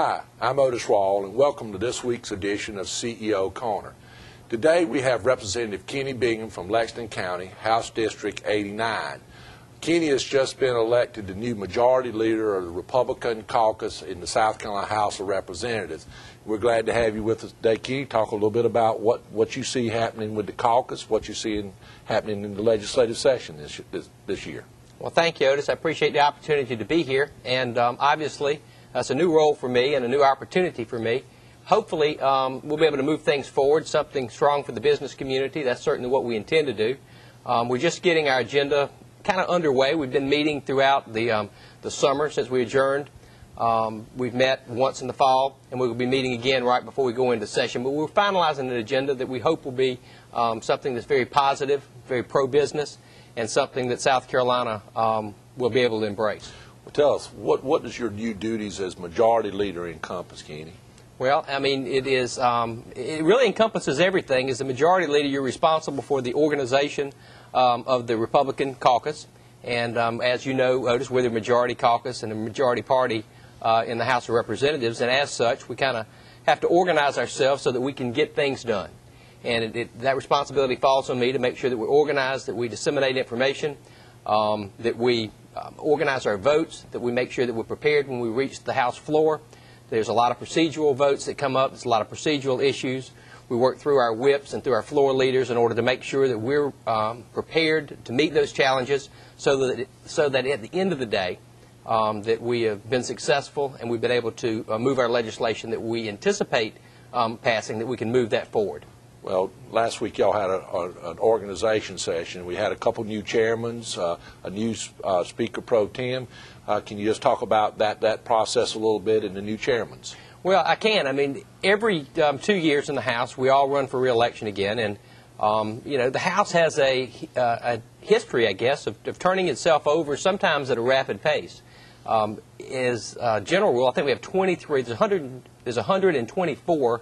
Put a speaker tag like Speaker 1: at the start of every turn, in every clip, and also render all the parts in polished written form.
Speaker 1: Hi, I'm Otis Rawl, and welcome to this week's edition of CEO Corner. Today we have Representative Kenny Bingham from Lexington County, House District 89. Kenny has just been elected the new majority leader of the Republican caucus in the South Carolina House of Representatives. We're glad to have you with us today, Kenny. Talk a little bit about what you see happening with the caucus, what you see happening in the legislative session this year.
Speaker 2: Well, thank you, Otis. I appreciate the opportunity to be here, and obviously that's a new role for me and a new opportunity for me. Hopefully, we'll be able to move things forward, something strong for the business community. That's certainly what we intend to do. We're just getting our agenda kind of underway. We've been meeting throughout the summer since we adjourned. We've met once in the fall, and we will be meeting again right before we go into session. But we're finalizing an agenda that we hope will be something that's very positive, very pro-business, and something that South Carolina will be able to embrace.
Speaker 1: Well, tell us, what does your new duties as majority leader encompass, Kenny?
Speaker 2: Well, I mean, it really encompasses everything. As the majority leader, you're responsible for the organization of the Republican caucus. And as you know, Otis, we're the majority caucus and the majority party in the House of Representatives. And as such, we kind of have to organize ourselves so that we can get things done. And that responsibility falls on me to make sure that we're organized, that we disseminate information, that we organize our votes, that we make sure that we're prepared when we reach the House floor. There's a lot of procedural votes that come up. There's a lot of procedural issues. We work through our whips and through our floor leaders in order to make sure that we're prepared to meet those challenges so that at the end of the day that we have been successful and we've been able to move our legislation that we anticipate passing, that we can move that forward.
Speaker 1: Well, last week y'all had an organization session. We had a couple new chairmen, a new speaker pro tem. Can you just talk about that process a little bit and the new chairmen?
Speaker 2: Well, I can. I mean, every 2 years in the House, we all run for re-election again, and you know, the House has a history, I guess, of turning itself over sometimes at a rapid pace. As a general rule, I think we have 23. There's 124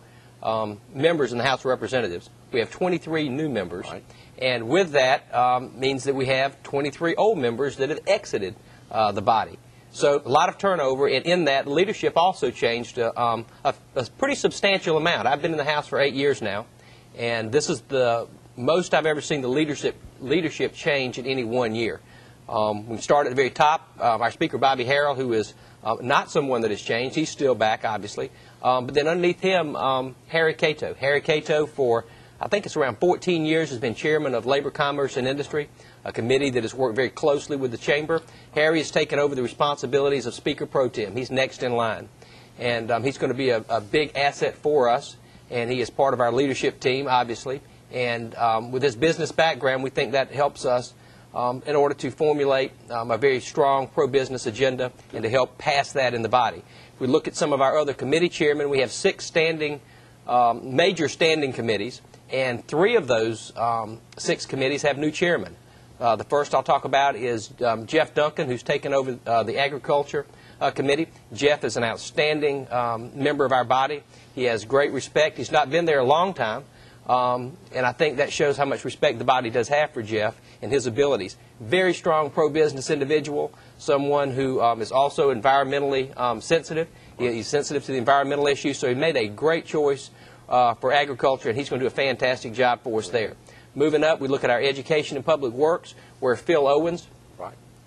Speaker 2: members in the House of Representatives. We have 23 new members, right. And with that means that we have 23 old members that have exited the body. So a lot of turnover, and in that, leadership also changed a pretty substantial amount. I've been in the House for 8 years now, and this is the most I've ever seen the leadership change in any 1 year. We started at the very top. Our Speaker, Bobby Harrell, who is not someone that has changed. He's still back, obviously. But then underneath him, Harry Cato. Harry Cato, for I think it's around 14 years, has been chairman of Labor, Commerce, and Industry, a committee that has worked very closely with the Chamber. Harry has taken over the responsibilities of Speaker Pro Tem. He's next in line. And he's going to be a big asset for us, and he is part of our leadership team, obviously. And with his business background, we think that helps us in order to formulate a very strong pro-business agenda and to help pass that in the body. If we look at some of our other committee chairmen, we have 6 major standing committees, and 3 of those 6 committees have new chairmen. The first I'll talk about is Jeff Duncan, who's taken over the Agriculture Committee. Jeff is an outstanding member of our body. He has great respect. He's not been there a long time, and I think that shows how much respect the body does have for Jeff and his abilities. Very strong pro-business individual, someone who is also environmentally sensitive. He's sensitive to the environmental issues, so he made a great choice for agriculture, and he's going to do a fantastic job for us there. Moving up, we look at our Education and Public Works, where Phil Owens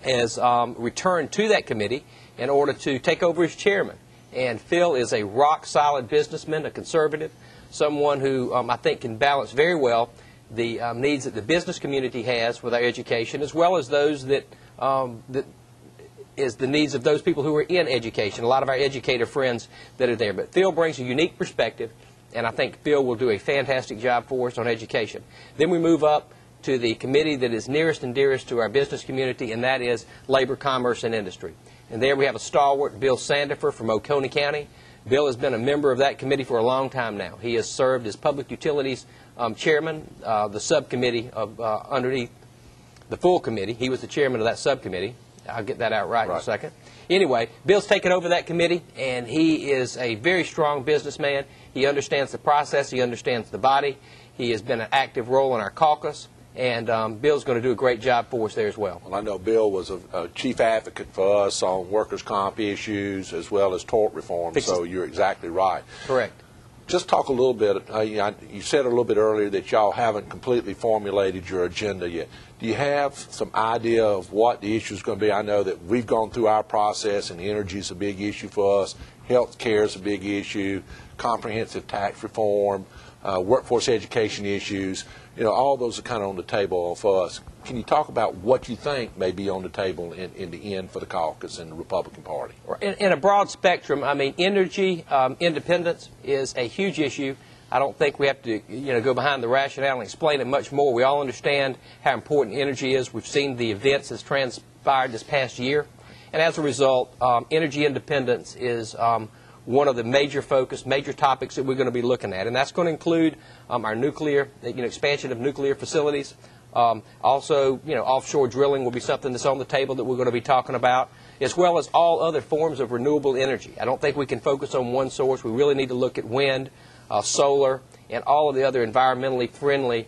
Speaker 2: has returned to that committee in order to take over as chairman. And Phil is a rock-solid businessman, a conservative, someone who I think can balance very well the needs that the business community has with our education, as well as those that is the needs of those people who are in education, a lot of our educator friends that are there. But Phil brings a unique perspective, and I think Phil will do a fantastic job for us on education. Then we move up to the committee that is nearest and dearest to our business community, and that is Labor, Commerce, and Industry. And there we have a stalwart, Bill Sandifer from Oconee County. Bill has been a member of that committee for a long time now. He has served as Public Utilities Chairman, the subcommittee underneath the full committee. He was the chairman of that subcommittee. I'll get that out right in a second. Anyway, Bill's taken over that committee, and he is a very strong businessman. He understands the process. He understands the body. He has been an active role in our caucus. And Bill's going to do a great job for us there as well.
Speaker 1: Well, I know Bill was a chief advocate for us on workers' comp issues as well as tort reform, so you're exactly right.
Speaker 2: Correct.
Speaker 1: Just talk a little bit, you said a little bit earlier that y'all haven't completely formulated your agenda yet. Do you have some idea of what the issue is going to be? I know that we've gone through our process, and energy is a big issue for us. Health care is a big issue. Comprehensive tax reform, workforce education issues. You know, all those are kind of on the table for us. Can you talk about what you think may be on the table in the end for the caucus and the Republican Party?
Speaker 2: In a broad spectrum, I mean, energy independence is a huge issue. I don't think we have to, go behind the rationale and explain it much more. We all understand how important energy is. We've seen the events that's transpired this past year. And as a result, energy independence is one of the major topics that we're going to be looking at. And that's going to include our nuclear, expansion of nuclear facilities. Also, offshore drilling will be something that's on the table that we're going to be talking about, as well as all other forms of renewable energy. I don't think we can focus on one source. We really need to look at wind, solar, and all of the other environmentally friendly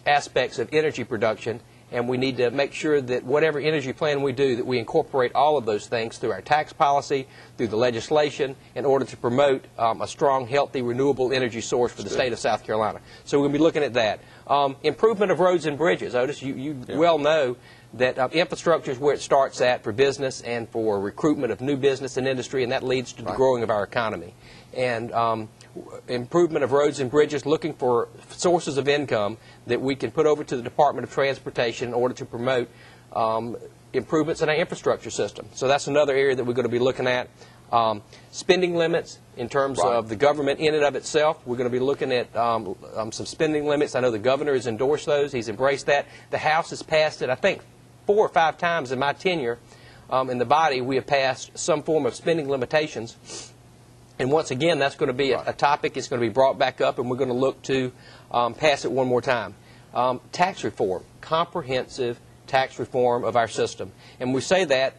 Speaker 2: aspects of energy production. And we need to make sure that whatever energy plan we do, that we incorporate all of those things through our tax policy, through the legislation, in order to promote a strong, healthy, renewable energy source for the state of South Carolina. So we're going to be looking at that. Improvement of roads and bridges. Otis, you well know that infrastructure is where it starts at for business and for recruitment of new business and industry, and that leads to the growing of our economy. And improvement of roads and bridges, looking for sources of income that we can put over to the Department of Transportation in order to promote improvements in our infrastructure system. So that's another area that we're going to be looking at. Spending limits in terms of the government in and of itself. We're going to be looking at some spending limits. I know the governor has endorsed those. He's embraced that. The House has passed it, I think, 4 or 5 times in my tenure in the body. We have passed some form of spending limitations. And once again, that's going to be a topic. It's going to be brought back up, and we're going to look to pass it one more time. Tax reform, comprehensive tax reform of our system. And we say that,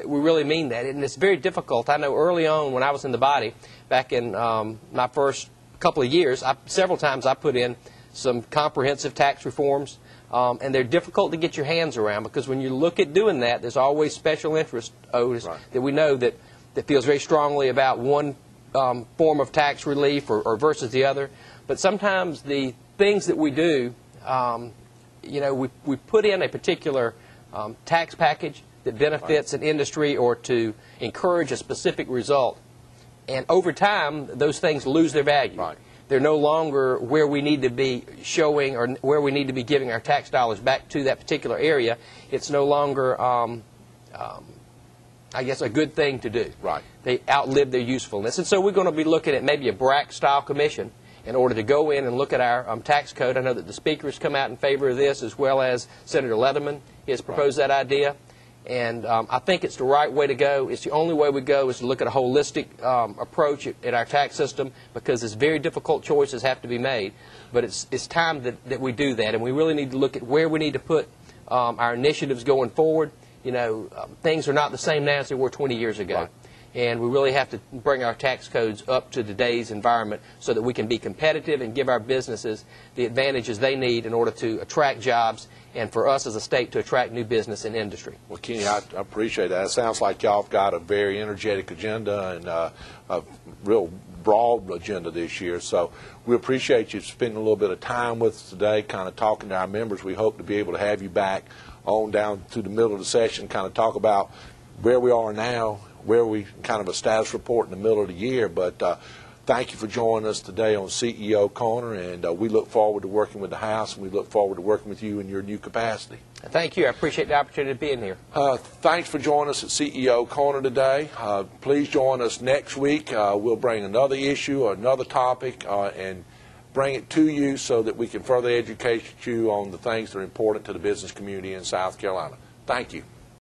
Speaker 2: we really mean that. And it's very difficult. I know early on when I was in the body, back in my first couple of years, several times I put in some comprehensive tax reforms. And they're difficult to get your hands around, because when you look at doing that, there's always special interest, Otis, that we know that feels very strongly about one form of tax relief or versus the other. But sometimes the things that we do, we put in a particular tax package that benefits an industry or to encourage a specific result. And over time, those things lose their value. They're no longer where we need to be showing or where we need to be giving our tax dollars back to that particular area. It's no longer, I guess, a good thing to do. They outlive their usefulness. And so we're going to be looking at maybe a BRAC-style commission in order to go in and look at our tax code. I know that the Speaker has come out in favor of this, as well as Senator Leatherman has proposed that idea. And I think it's the right way to go. It's the only way we go is to look at a holistic approach at our tax system, because there's very difficult choices have to be made. But it's time that we do that, and we really need to look at where we need to put our initiatives going forward. Things are not the same now as they were 20 years ago. And we really have to bring our tax codes up to today's environment so that we can be competitive and give our businesses the advantages they need in order to attract jobs and for us as a state to attract new business and industry.
Speaker 1: Well, Kenny, I appreciate that. It sounds like y'all have got a very energetic agenda and a real broad agenda this year. So we appreciate you spending a little bit of time with us today, kind of talking to our members. We hope to be able to have you back on down to the middle of the session, kind of talk about where we are now, where we kind of a status report in the middle of the year. But thank you for joining us today on CEO Corner, and we look forward to working with the House, and we look forward to working with you in your new capacity.
Speaker 2: Thank you. I appreciate the opportunity to be in here.
Speaker 1: Thanks for joining us at CEO Corner today. Please join us next week. We'll bring another issue or another topic and bring it to you so that we can further educate you on the things that are important to the business community in South Carolina. Thank you.